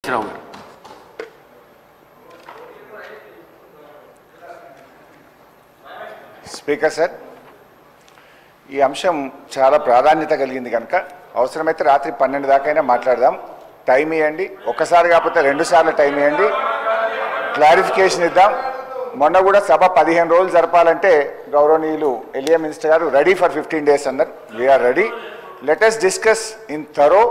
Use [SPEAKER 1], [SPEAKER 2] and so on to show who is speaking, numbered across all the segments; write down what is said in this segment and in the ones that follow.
[SPEAKER 1] హెచ్రావు గారు.
[SPEAKER 2] Speaker sir, ఈ అంశం చాలా ప్రాధాన్యత కలిగింది కనుక అవసరమైతే రాత్రి 12 దాకైనా మాట్లాడదాం. టైం ఇవ్వండి, ఒక్కసారి కాకపోతే 2 సార్లు టైం ఇవ్వండి, క్లారిఫికేషన్ ఇద్దాం. మొన్న కూడా సభ 15 రోజులు జరపాలంటే గౌరవనీయులు ఎలియా మినిస్టర్ గారు రెడీ ఫర్ 15 days అన్నారు. We are ready. Let us discuss in thorough,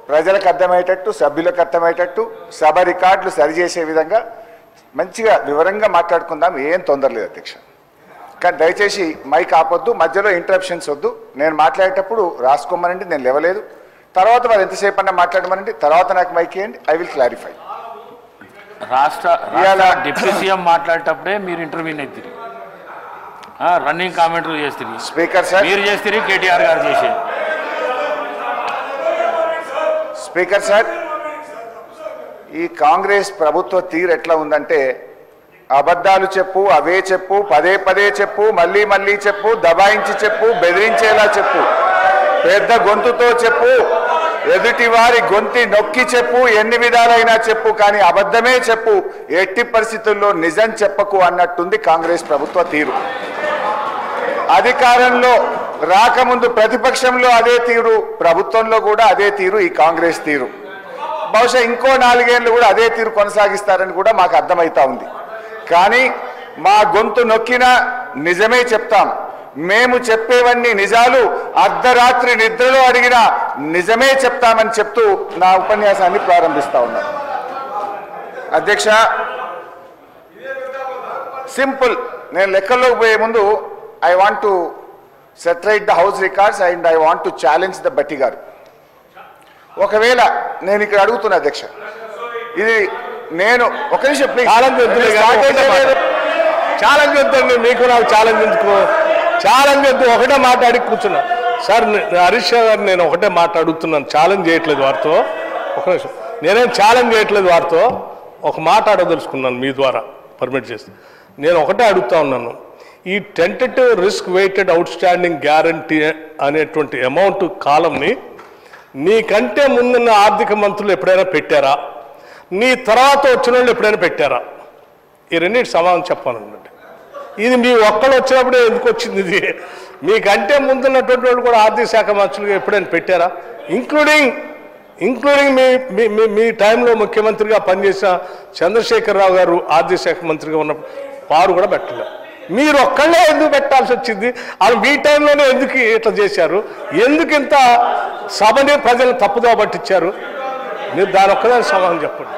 [SPEAKER 2] ప్రజలకు అర్థమయ్యేటట్టు, సభ్యులకు అర్థమయ్యేటట్టు, సభ రికార్డులు సరిచేసే విధంగా మంచిగా వివరంగా మాట్లాడుకుందాం. ఏం తొందర లేదు అధ్యక్ష. కానీ దయచేసి మైక్ ఆపొద్దు, మధ్యలో ఇంటరప్షన్స్ వద్దు. నేను మాట్లాడేటప్పుడు రాసుకోమనండి, నేను లేవలేదు. తర్వాత వాళ్ళు ఎంతసేపు అన్నా మాట్లాడమనండి, తర్వాత నాకు మైక్ ఇవ్వండి, ఐ విల్ క్లారిఫై.
[SPEAKER 1] రాష్ట్ర డిప్యూటీ సీఎం మాట్లాడేటప్పుడే మీరు ఇంటర్వ్యూని ఎత్తిరి, రన్నింగ్ కామెంటరీ చేస్తుంది.
[SPEAKER 2] స్పీకర్ సార్,
[SPEAKER 1] మీరు చేస్తుంది, కేటీఆర్ గారు చేసేది.
[SPEAKER 2] స్పీకర్ సార్, ఈ కాంగ్రెస్ ప్రభుత్వ తీరు ఎట్లా ఉందంటే, అబద్ధాలు చెప్పు, అవే చెప్పు, పదే పదే చెప్పు, మళ్ళీ మళ్ళీ చెప్పు, దబాయించి చెప్పు, బెదిరించేలా చెప్పు, పెద్ద గొంతుతో చెప్పు, ఎదుటి వారి గొంతి నొక్కి చెప్పు, ఎన్ని విధాలైనా చెప్పు, కానీ అబద్ధమే చెప్పు, ఎట్టి పరిస్థితుల్లో నిజం చెప్పకు అన్నట్టుంది కాంగ్రెస్ ప్రభుత్వ తీరు. అధికారంలో రాకముందు ప్రతిపక్షంలో అదే తీరు, ప్రభుత్వంలో కూడా అదే తీరు ఈ కాంగ్రెస్ తీరు. బహుశా ఇంకో 4 ఏళ్ళు కూడా అదే తీరు కొనసాగిస్తారని కూడా మాకు అర్థమవుతా ఉంది. కానీ మా గొంతు నొక్కినా నిజమే చెప్తాం. మేము చెప్పేవన్నీ నిజాలు, అర్ధరాత్రి నిద్రలో అడిగినా నిజమే చెప్తామని చెప్తూ నా ఉపన్యాసాన్ని ప్రారంభిస్తా ఉన్నాను. అధ్యక్ష, సింపుల్. నేను లెక్కల్లోకి పోయే ముందు I want to set right the house records and I want to challenge the బట్టి గారు. ఒకవేళ నేను ఇక్కడ అడుగుతున్నా అధ్యక్ష, ఇది నేను ఒక నిమిషం ప్లీజ్.
[SPEAKER 3] ఛాలెంజ్ వద్దండి, మీకు నాకు ఛాలెంజ్ ఎందుకు? ఛాలెంజ్ వద్దు, ఒకటే మాట్లాడి కూర్చున్నా. సార్ హరీష్ గారు, నేను ఒకటే మాట్లాడుతున్నాను, ఛాలెంజ్ చేయట్లేదు వారితో. ఒక నిమిషం, నేనేం ఛాలెంజ్ చేయట్లేదు వారితో, ఒక మాట అడగదలుచుకున్నాను మీ ద్వారా పర్మిట్ చేసి. నేను ఒకటే అడుగుతా ఉన్నాను, ఈ tentative risk weighted out standing guarantee అనేటువంటి అమౌంట్ కాలంని నీకంటే ముందున్న ఆర్థిక మంత్రులు ఎప్పుడైనా పెట్టారా? నీ తర్వాత వచ్చిన వాళ్ళు ఎప్పుడైనా పెట్టారా? ఈ రెండింటి సమాధానం చెప్పానండి. ఇది మీ ఒక్కళ్ళు వచ్చినప్పుడే ఎందుకు వచ్చింది? ఇది మీకంటే ముందున్నటువంటి వాళ్ళు కూడా ఆర్థిక శాఖ మంత్రులుగా ఎప్పుడైనా పెట్టారా? ఇంక్లూడింగ్ మీ టైంలో ముఖ్యమంత్రిగా పనిచేసిన చంద్రశేఖరరావు గారు ఆర్థిక శాఖ మంత్రిగా ఉన్నప్పుడు వారు కూడా పెట్టలేదు. మీరు ఒక్కళ్ళే ఎందుకు పెట్టాల్సి వచ్చింది? అది మీ టైంలోనే ఎందుకు ఇట్లా చేశారు? ఎందుకు ఇంత సభని ప్రజలు తప్పుదో పట్టించారు? మీరు దాని ఒక్కదాని సమాధానం చెప్పండి.